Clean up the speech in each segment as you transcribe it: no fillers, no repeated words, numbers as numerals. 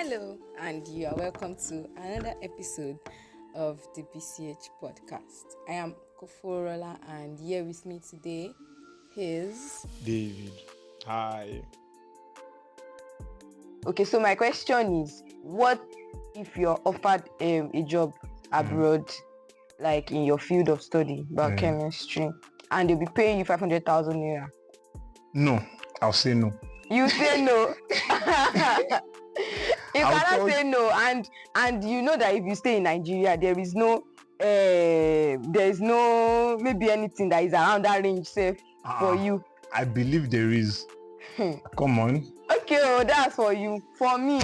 Hello, and you are welcome to another episode of the BCH podcast. I am Koforola, and here with me today is David. Hi. Okay, so my question is, what if you're offered a job abroad, like in your field of study, biochemistry, and they'll be paying you 500,000 naira? No, I'll say no. You say no. You I'll cannot say no, and you know that if you stay in Nigeria, there is no maybe anything that is around that range safe for you. I believe there is. Come on. Okay, that's for you. For me,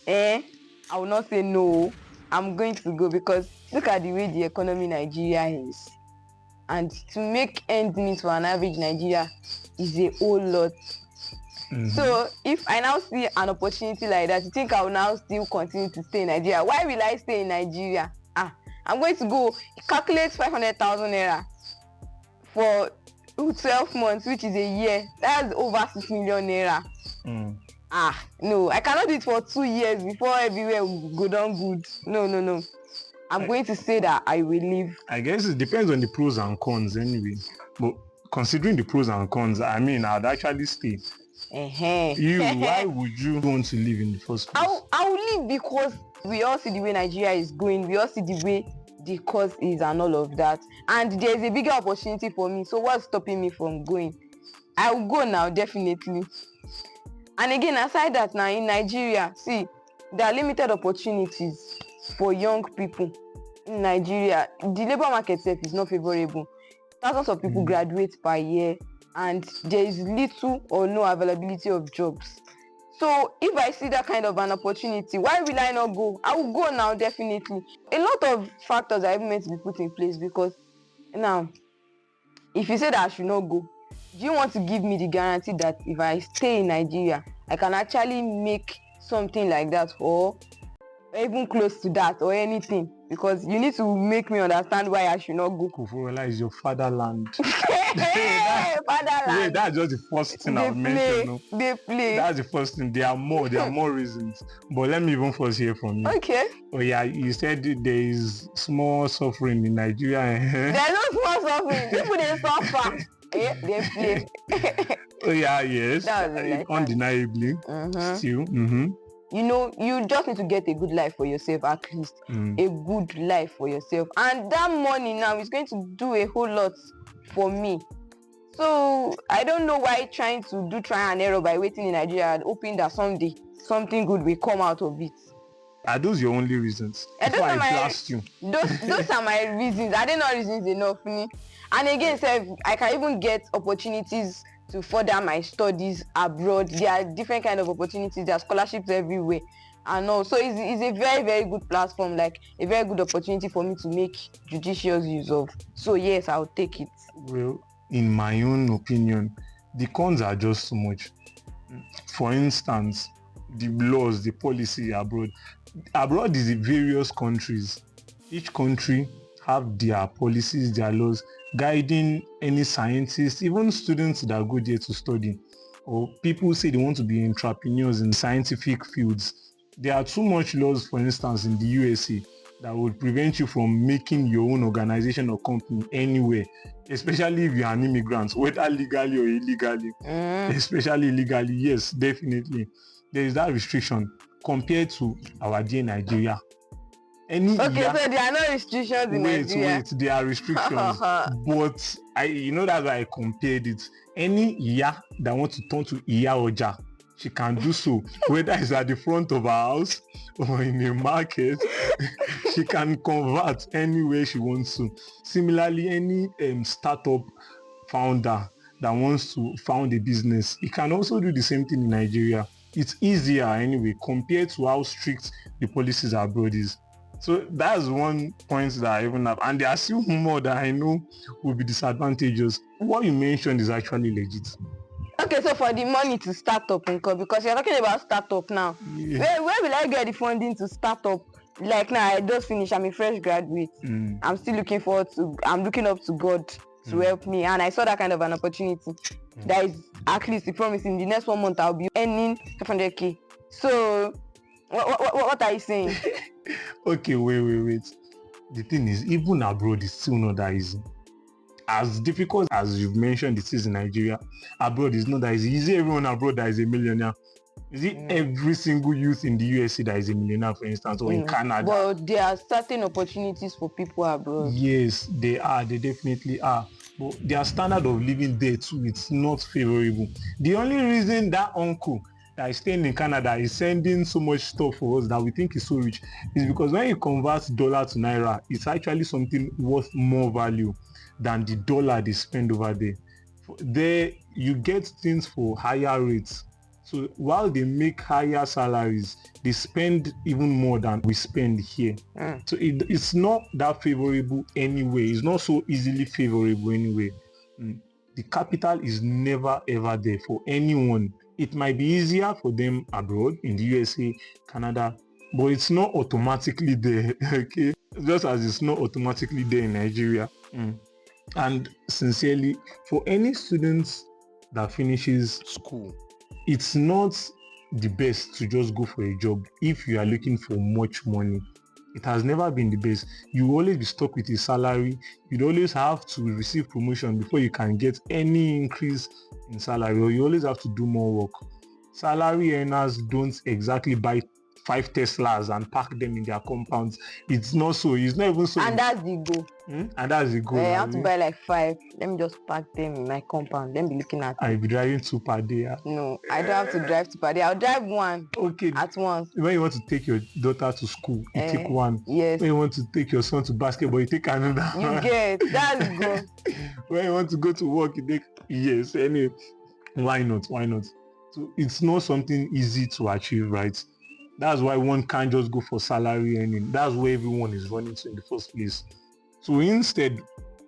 I will not say no. I'm going to go because look at the way the economy in Nigeria is. And to make ends meet for an average Nigeria is a whole lot. Mm-hmm. So if I now see an opportunity like that, you think I will now still continue to stay in Nigeria? Why will I stay in Nigeria? I'm going to go calculate 500,000 naira for 12 months, which is a year. That's over 6 million naira. No, I cannot do it for 2 years before everywhere will go down good. No. I'm going to say that I will leave. I guess it depends on the pros and cons anyway. But considering the pros and cons, I'd actually stay. Why would you want to live in the first place? I'll leave because we all see the way Nigeria is going. We all see the way the cost is and all of that. And there's a bigger opportunity for me. So what's stopping me from going? I will go now, definitely. And again, aside that, now in Nigeria, see, there are limited opportunities for young people in Nigeria. The labor market itself is not favorable. Thousands of people graduate per year, and there is little or no availability of jobs. So if I see that kind of an opportunity, why will I not go? I will go now, definitely. A lot of factors are even meant to be put in place because now, if you say that I should not go, do you want to give me the guarantee that if I stay in Nigeria, I can actually make something like that or even close to that or anything? Because you need to make me understand why I should not go. Koforola is your fatherland. Fatherland. That's just the first thing I'll mention. No? They play. That's the first thing. There are more reasons. But let me even first hear from you. Okay. Oh yeah, you said there is small suffering in Nigeria. There's no small suffering. People they suffer. They play. Oh yeah, yes. Undeniably. Still. You know, you just need to get a good life for yourself, at least. A good life for yourself. And that money now is going to do a whole lot for me. So I don't know why trying to do trial and error by waiting in Nigeria and hoping that someday something good will come out of it. Are those your only reasons? Those are my reasons. Are they not reasons enough? And again, sir, I can even get opportunities to further my studies abroad. There are different kind of opportunities. There are scholarships everywhere. And also, it's a very, very good platform, like a very good opportunity for me to make judicious use of. So yes, I'll take it. Well, in my own opinion, the cons are just so much. For instance, the laws, the policy abroad. Abroad is in various countries. Each country have their policies, their laws, guiding any scientists, even students that go there to study, or people say they want to be entrepreneurs in scientific fields. There are too much laws, for instance, in the USA that would prevent you from making your own organization or company anywhere, especially if you're an immigrant, whether legally or illegally. Especially illegally, yes, definitely. There is that restriction compared to our dear Nigeria. So there are no restrictions in Nigeria. Wait, there are restrictions. But that's why I compared it. Any Iya that wants to turn to Iya Oja, she can do so. Whether it's at the front of her house or in a market, she can convert anywhere she wants to. Similarly, any startup founder that wants to found a business, he can also do the same thing in Nigeria. It's easier anyway compared to how strict the policies abroad is. So that's one point that I even have. And there are still more that I know will be disadvantageous. What you mentioned is actually legit. Okay, so for the money to start up, because you're talking about startup now. Yeah. Where will I get the funding to start up? Like now, I just finished. I'm a fresh graduate. I'm still looking up to God to help me. And I saw that kind of an opportunity. that is at least he promised in the next 1 month I'll be earning 500k. So what are you saying? Okay, wait. The thing is, even abroad, it's still not that easy. As difficult as you've mentioned it is in Nigeria, abroad is not that easy. Is it everyone abroad that is a millionaire? Is it every single youth in the USA that is a millionaire, for instance, or in Canada? But there are certain opportunities for people abroad. Yes, they are. They definitely are. But their standard of living there too, it's not favorable. The only reason that uncle that is staying in Canada is sending so much stuff for us that we think is so rich is because when you convert dollar to naira, it's actually something worth more value than the dollar they spend over there. There, you get things for higher rates. So while they make higher salaries, they spend even more than we spend here. So it's not that favorable anyway. It's not so easily favorable anyway. The capital is never ever there for anyone. It might be easier for them abroad in the USA, Canada, but it's not automatically there. Okay, just as it's not automatically there in Nigeria. And sincerely, for any students that finishes school, it's not the best to just go for a job if you are looking for much money. It has never been the best. You will always be stuck with a salary. You'd always have to receive promotion before you can get any increase in salary, or you always have to do more work. Salary earners don't exactly buy 5 Teslas and park them in their compounds. It's not so. It's not even so. And that's the goal. And that's the goal. I have to buy like 5. Let me just park them in my compound. Let me be looking at I'll be driving 2 per day. No, I don't have to drive 2 per day. I'll drive 1 at once. When you want to take your daughter to school, you take 1. Yes. When you want to take your son to basketball, you take another. You get. That's the goal. When you want to go to work, you take... Yes. Anyway, why not? So it's not something easy to achieve, right? That's why one can't just go for salary earning. That's where everyone is running to in the first place. So instead,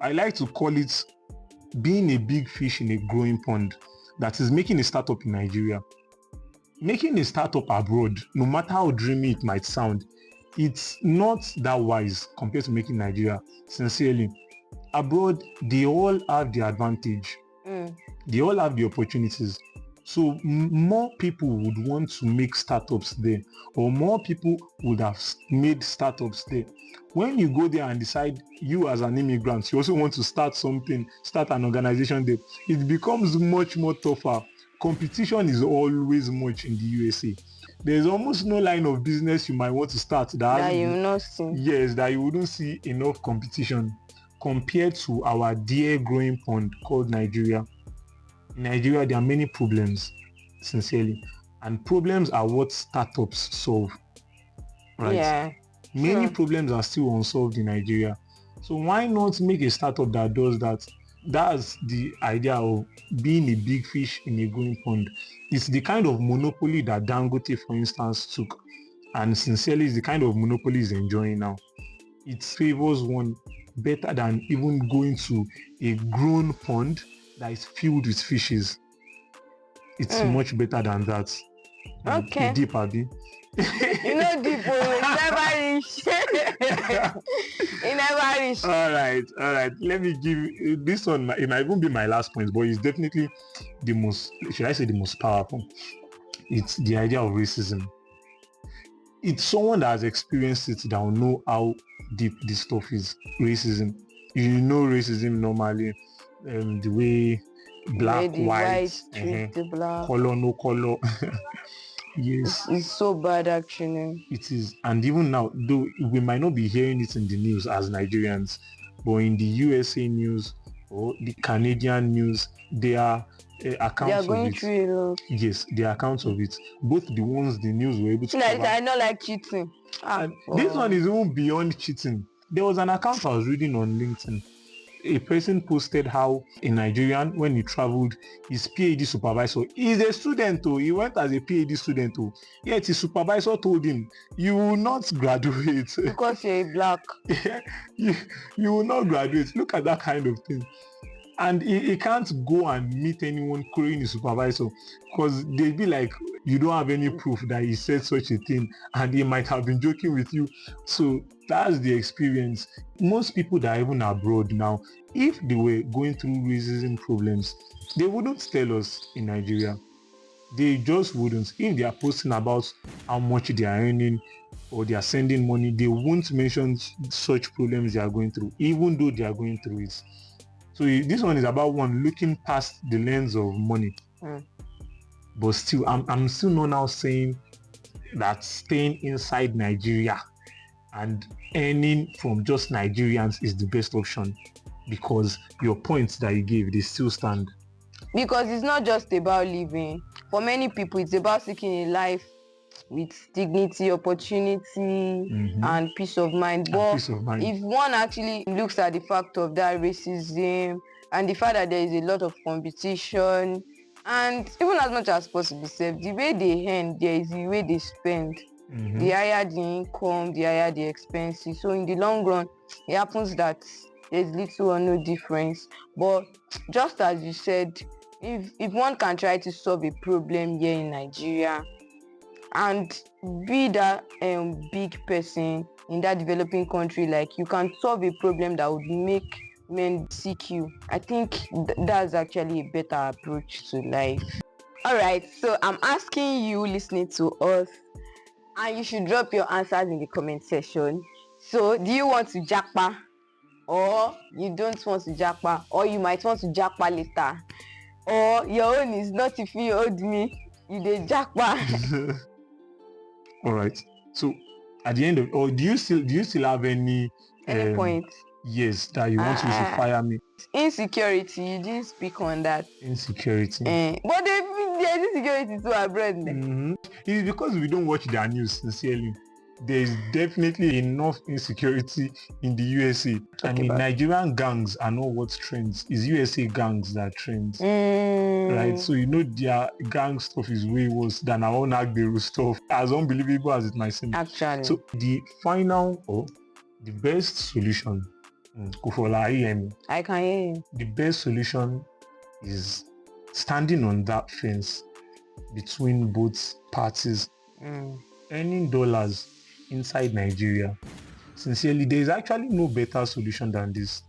I like to call it being a big fish in a growing pond. That is making a startup in Nigeria. Making a startup abroad, no matter how dreamy it might sound, it's not that wise compared to making Nigeria. Sincerely, abroad, they all have the advantage. They all have the opportunities. So more people would want to make startups there, or more people would have made startups there. When you go there and decide you as an immigrant, you also want to start an organization there, it becomes much more tougher. Competition is always much in the USA. There's almost no line of business you might want to start that you will not see. Yes, that you wouldn't see enough competition compared to our dear growing pond called Nigeria. In Nigeria, there are many problems, sincerely, and problems are what startups solve, right? Yeah. Many problems are still unsolved in Nigeria. So why not make a startup that does that? That's the idea of being a big fish in a growing pond. It's the kind of monopoly that Dangote, for instance, took, and sincerely, it's the kind of monopoly he's enjoying now. It favors one better than even going to a grown pond that is filled with fishes. It's much better than that. Okay. Deep, Abi. You know, deep, never reach. It never reach. All right. Let me give you this one. It might even be my last point, but it's definitely the most, should I say the most powerful. It's the idea of racism. It's someone that has experienced it that will know how deep this stuff is. Racism. You know racism normally. The way black, white, treat the black. Color, no color. Yes. It's so bad, actually. It is. And even now, though we might not be hearing it in the news as Nigerians, but in the USA news or the Canadian news, there are accounts of it. They are going through a lot. Yes, there are accounts of it. Both the ones the news were able to cover. I don't like cheating. This one is even beyond cheating. There was an account I was reading on LinkedIn. A person posted how a Nigerian, when he traveled, his PhD supervisor, he's a student too. He went as a PhD student too. Yet his supervisor told him, "You will not graduate because you're a black. you will not graduate." Look at that kind of thing. And he can't go and meet anyone calling his supervisor because they'd be like, you don't have any proof that he said such a thing and he might have been joking with you. So that's the experience. Most people that are even abroad now, if they were going through racism problems, they wouldn't tell us in Nigeria. They just wouldn't. If they are posting about how much they are earning or they are sending money, they won't mention such problems they are going through, even though they are going through it. So this one is about one looking past the lens of money. But still, I'm still not now saying that staying inside Nigeria and earning from just Nigerians is the best option, because your points that you gave, they still stand. Because it's not just about living. For many people, it's about seeking a life with dignity, opportunity, and peace of mind. But if one actually looks at the fact of that racism and the fact that there is a lot of competition, and even as much as possible, the way they earn, there is the way they spend. The higher the income, the higher the expenses. So in the long run, it happens that there's little or no difference. But just as you said, if one can try to solve a problem here in Nigeria and be that big person in that developing country, like you can solve a problem that would make men seek you, I think that's actually a better approach to life. All right, so I'm asking you listening to us, and you should drop your answers in the comment section. So do you want to japa, or you don't want to japa, or you might want to japa later, or your own is not if you owed me, you dey japa? All right. So at the end of, or do you still have any point? Yes, that you want to fire me. Insecurity, you didn't speak on that. Insecurity. But there's insecurity too abroad. It's because we don't watch their news, sincerely. There is definitely enough insecurity in the USA. I mean, Nigerian gangs are not what trends. It's USA gangs that trends. Right? So their gang stuff is way worse than our own Agbero stuff, as unbelievable as it might seem. Actually. So the final or the best solution, Kufola, hear me? I can hear you. The best solution is standing on that fence between both parties, earning dollars inside Nigeria. Sincerely, there is actually no better solution than this.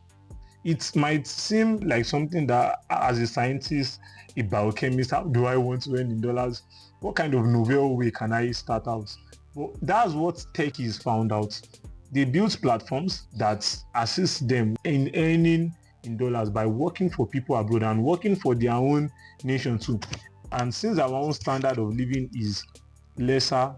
It might seem like something that, as a scientist, a biochemist, how do I want to earn in dollars? What kind of novel way can I start out? But that's what techies found out. They built platforms that assist them in earning in dollars by working for people abroad and working for their own nation too. And since our own standard of living is lesser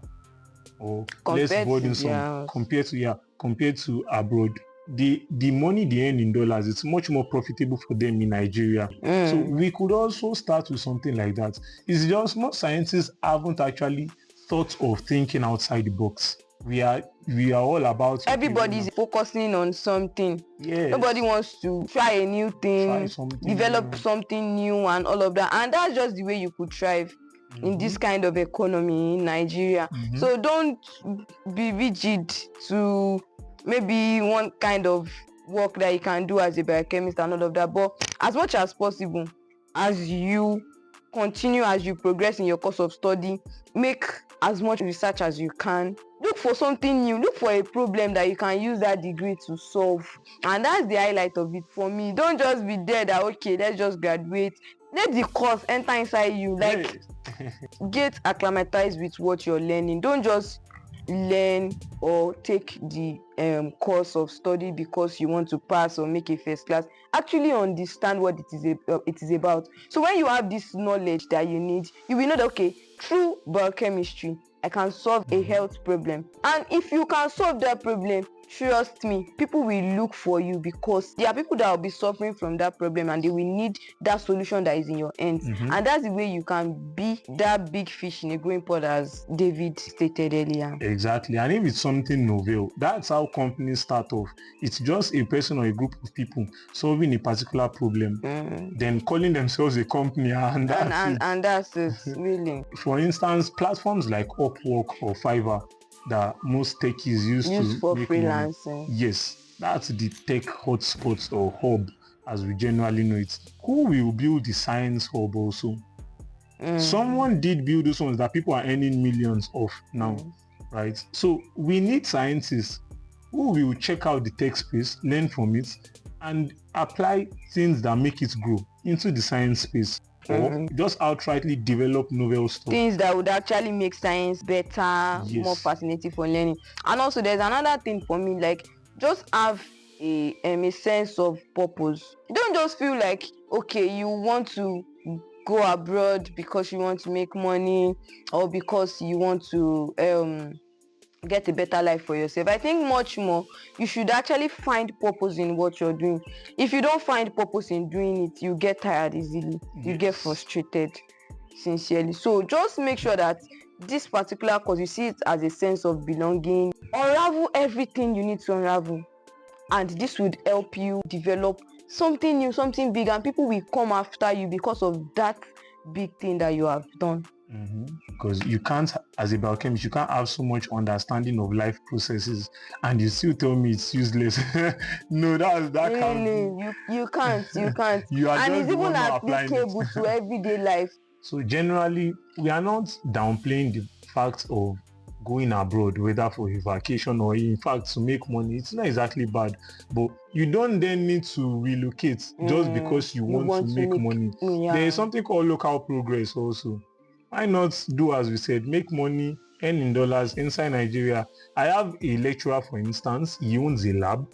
or less burdensome compared to abroad, the money they earn in dollars, it's much more profitable for them in Nigeria. So we could also start with something like that. It's just most scientists haven't actually thought of thinking outside the box. We are all about, everybody's focusing on something. Yes. Nobody wants to try a new thing, develop something new and all of that. And that's just the way you could thrive in this kind of economy in Nigeria. So don't be rigid to maybe one kind of work that you can do as a biochemist and all of that. But as much as possible, as you continue, as you progress in your course of study, make as much research as you can. Look for something new. Look for a problem that you can use that degree to solve. And that's the highlight of it for me. Don't just be there that, okay, let's just graduate. Let the course enter inside you. Like, get acclimatized with what you're learning. Don't just learn or take the course of study because you want to pass or make a first class. Actually understand what it is about. So when you have this knowledge that you need, you will know that, okay, through biochemistry, I can solve a health problem. And if you can solve that problem, trust me, people will look for you, because there are people that will be suffering from that problem and they will need that solution that is in your hands. And that's the way you can be that big fish in a growing pot, as David stated earlier. Exactly. And if it's something novel, that's how companies start off. It's just a person or a group of people solving a particular problem, then calling themselves a company, and that's it, really. For instance, platforms like Upwork or Fiverr that most techies use to for make freelancing. money. Yes, that's the tech hotspot or hub as we generally know it, who will build the science hub also? Someone did build those ones that people are earning millions of now, right? So we need scientists who will check out the tech space, learn from it, and apply things that make it grow into the science space, or just outrightly develop novel stuff. Things that would actually make science better, Yes. more fascinating for learning. And also there's another thing for me, like just have a sense of purpose. You don't just feel like, okay, you want to go abroad because you want to make money or because you want to get a better life for yourself. I think much more you should actually find purpose in what you're doing. If you don't find purpose in doing it, you get tired easily. You get frustrated, sincerely. So just make sure that this particular course, you see it as a sense of belonging. Unravel everything you need to unravel, and this would help you develop something new, something big, and people will come after you because of that big thing that you have done. Because you can't, as a biochemist, you can't have so much understanding of life processes and you still tell me it's useless. No, that can't be. You can't. You are And just it's the even one not applying applicable it. to everyday life. So generally, we are not downplaying the fact of going abroad, whether for a vacation or in fact to make money. It's not exactly bad, but you don't then need to relocate just because you want to make money. Yeah. There is something called local progress also. Why not do as we said, make money, earn in dollars inside Nigeria? I have a lecturer, for instance, he owns a lab.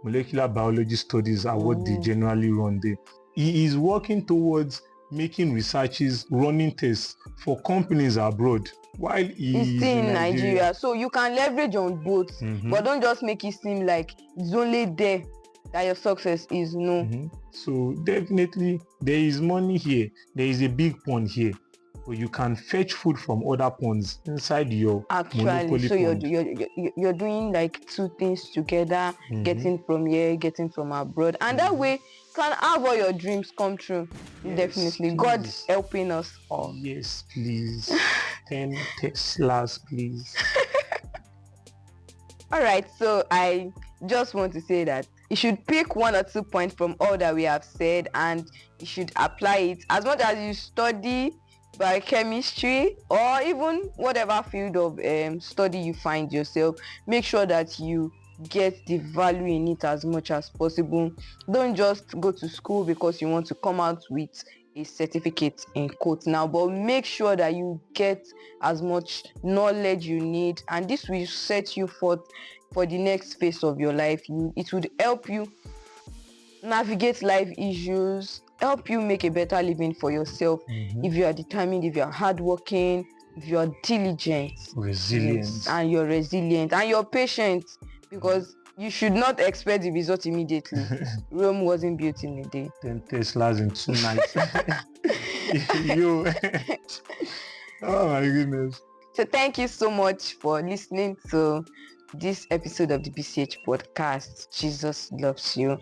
Molecular biology studies are what they generally run there. He is working towards making researches, running tests for companies abroad while he's still in Nigeria. Nigeria. So you can leverage on both, but don't just make it seem like it's only there that your success is. No. So definitely there is money here. There is a big pond here. But you can fetch food from other ponds inside your monopoly so pond. you're doing like two things together, getting from here, getting from abroad, and that way you can have all your dreams come true. Yes, definitely. please. God helping us all. Yes, please. 10 Teslas, please. All right, so I just want to say that you should pick 1 or 2 points from all that we have said, and you should apply it as much as you study biochemistry or even whatever field of study you find yourself. Make sure that you get the value in it as much as possible. Don't just go to school because you want to come out with a certificate in quotes now, but make sure that you get as much knowledge you need, and this will set you forth for the next phase of your life. It would help you navigate life issues, help you make a better living for yourself if you are determined, if you are hardworking, if you are diligent, resilient, and you're resilient and you're patient, because you should not expect the result immediately. Rome wasn't built in a day. 10 Teslas in 2 nights. Yo. Oh my goodness. So thank you so much for listening to this episode of the BCH podcast. Jesus loves you.